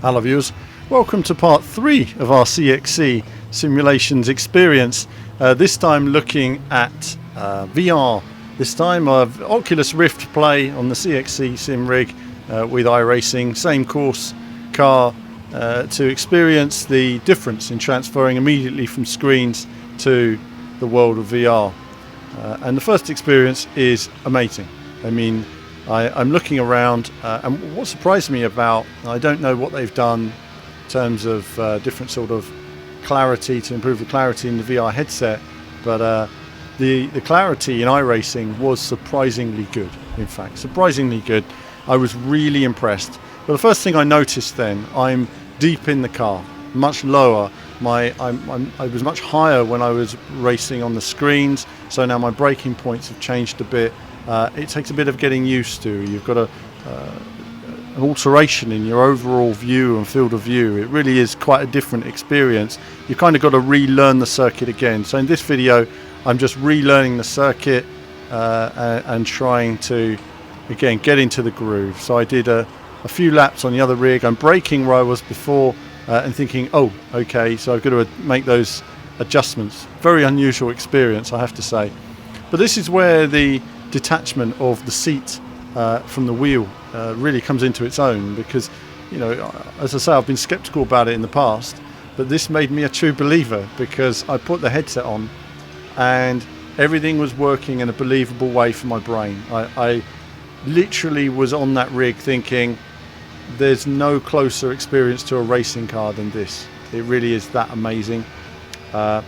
Hello viewers, welcome to part 3 of our CXC simulations experience. This time looking at VR. This time of Oculus Rift play on the CXC sim rig with iRacing, same course car, to experience the difference in transferring immediately from screens to the world of VR. And the first experience is amazing. I mean, I'm looking around, and what surprised me about, I don't know what they've done in terms of different sort of clarity to improve the clarity in the VR headset, but the clarity in iRacing was surprisingly good. In fact, surprisingly good. I was really impressed. But the first thing I noticed then, I'm deep in the car, much lower. I was much higher when I was racing on the screens, so now my braking points have changed a bit. It takes a bit of getting used to. You've got an alteration in your overall view and field of view. It really is quite a different experience. You've kind of got to relearn the circuit again. So in this video, I'm just relearning the circuit and trying to, again, get into the groove. So I did a few laps on the other rig. I'm braking where I was before and thinking, oh, okay, so I've got to make those adjustments. Very unusual experience, I have to say. But this is where the detachment of the seat from the wheel really comes into its own, because, you know, as I say, I've been skeptical about it in the past, but this made me a true believer, because I put the headset on and everything was working in a believable way for my brain. I literally was on that rig thinking, there's no closer experience to a racing car than this. It really is that amazing. I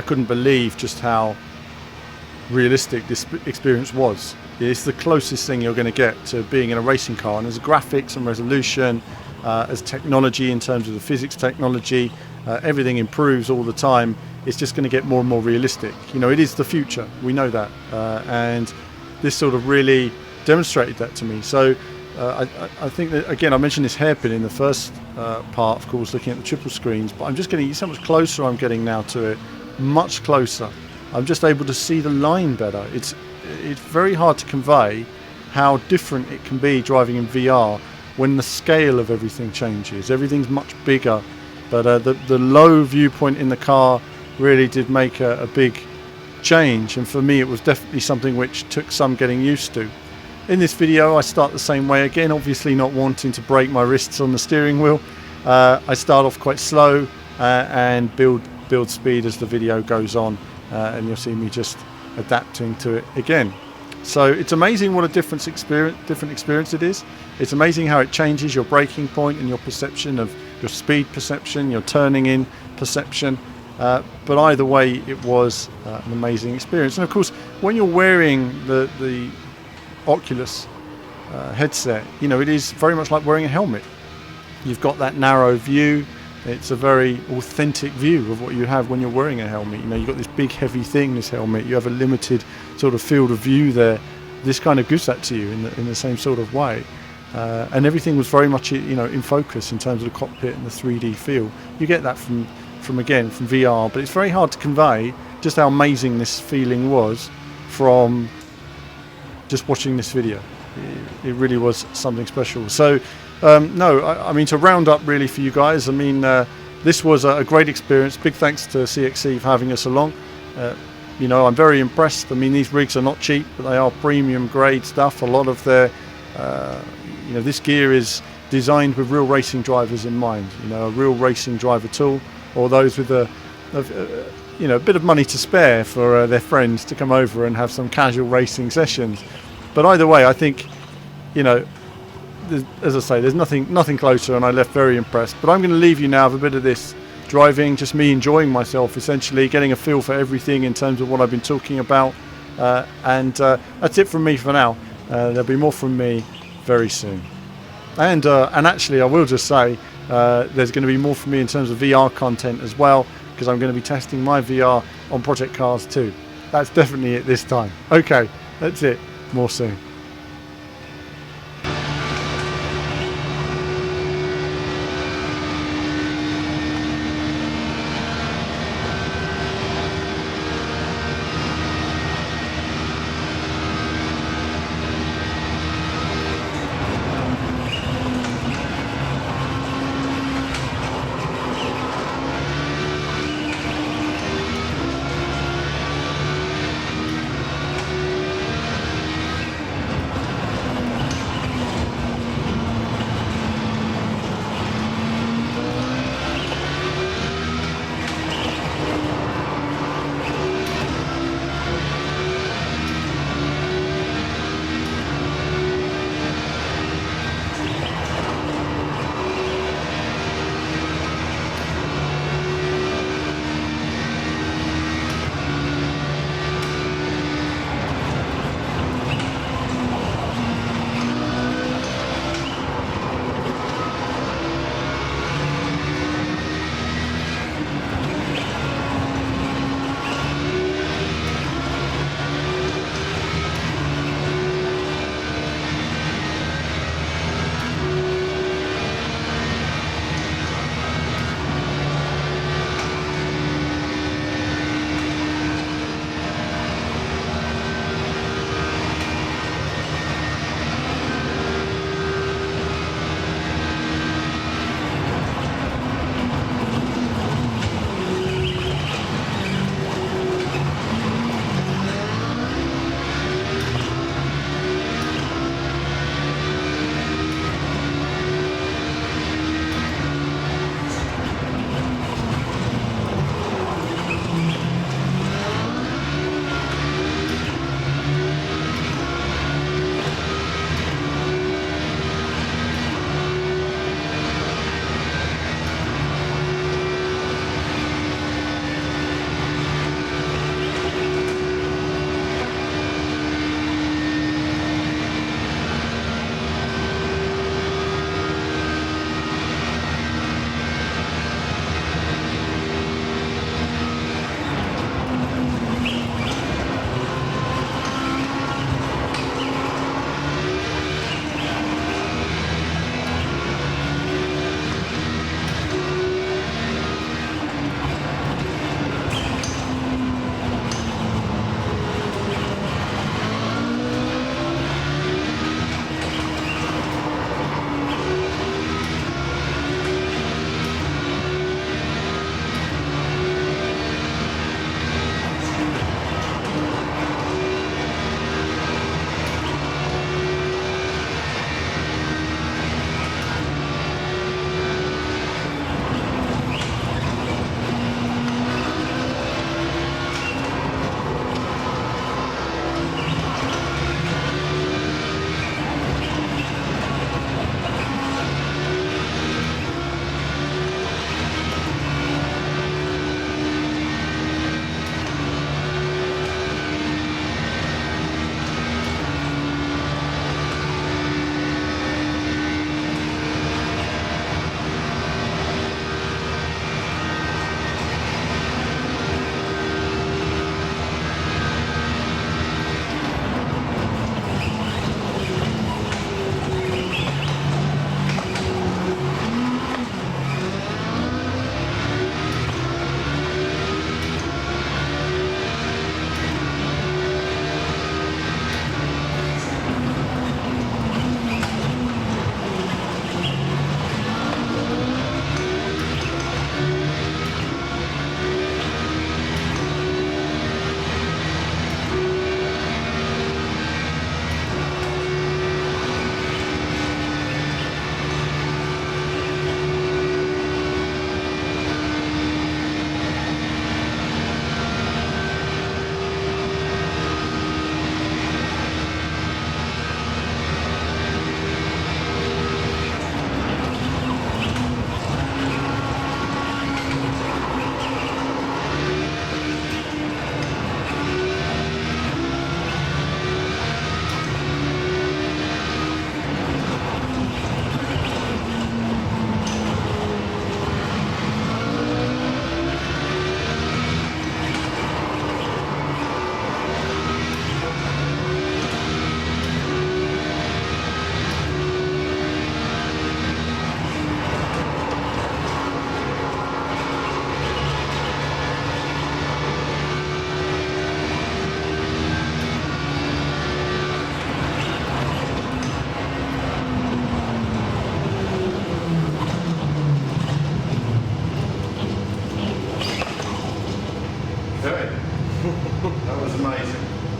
couldn't believe just how realistic this experience was. It's the closest thing you're going to get to being in a racing car, and as graphics and resolution, as technology in terms of the physics technology, everything improves all the time. It's just going to get more and more realistic. You know, it is the future, we know that, and this sort of really demonstrated that to me. So I think that, again, I mentioned this hairpin in the first part, of course, looking at the triple screens, but I'm just getting so much closer. I'm getting now to it, much closer. I'm just able to see the line better. It's very hard to convey how different it can be driving in VR when the scale of everything changes. Everything's much bigger, but the low viewpoint in the car really did make a big change, and for me it was definitely something which took some getting used to. In this video I start the same way again, obviously not wanting to break my wrists on the steering wheel. I start off quite slow and build speed as the video goes on. And you'll see me just adapting to it again. So it's amazing what a different experience it is. It's amazing how it changes your braking point and your perception of your speed perception, your turning in perception. But either way, it was an amazing experience. And of course, when you're wearing the Oculus headset, you know, it is very much like wearing a helmet. You've got that narrow view. It's a very authentic view of what you have when you're wearing a helmet. You know, you've got this big heavy thing, this helmet. You have a limited sort of field of view there. This kind of gives that to you in the same sort of way. And everything was very much, you know, in focus in terms of the cockpit and the 3D feel. You get that from VR, but it's very hard to convey just how amazing this feeling was from just watching this video. It really was something special. So no, I mean, to round up really for you guys, I mean, this was a great experience. Big thanks to CXC for having us along. You know, I'm very impressed. I mean, these rigs are not cheap, but they are premium grade stuff. A lot of their, you know, this gear is designed with real racing drivers in mind. You know, a real racing driver tool, or those with you know, a bit of money to spare for their friends to come over and have some casual racing sessions. But either way, I think, you know, as I say, there's nothing closer, and I left very impressed. But I'm going to leave you now with a bit of this driving, just me enjoying myself, essentially getting a feel for everything in terms of what I've been talking about, and that's it from me for now. There'll be more from me very soon, and actually I will just say there's going to be more from me in terms of VR content as well, because I'm going to be testing my VR on Project Cars too. That's definitely it this time. Okay, that's it. More soon.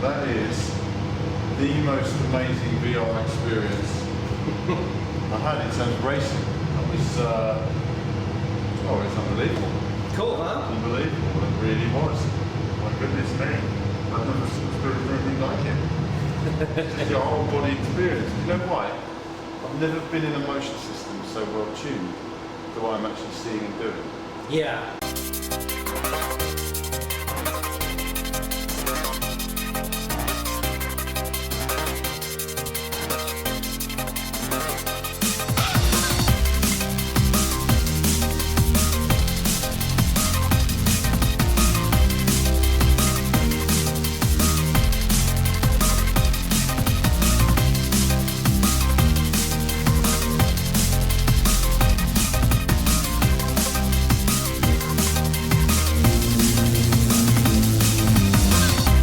That is the most amazing VR experience I had in terms of racing. That was, it's unbelievable. Cool, huh? Unbelievable, it really was. My goodness me. I've never experienced anything like it. Just your whole body experience. You know why? I've never been in a motion system so well tuned to what I'm actually seeing and doing. Yeah.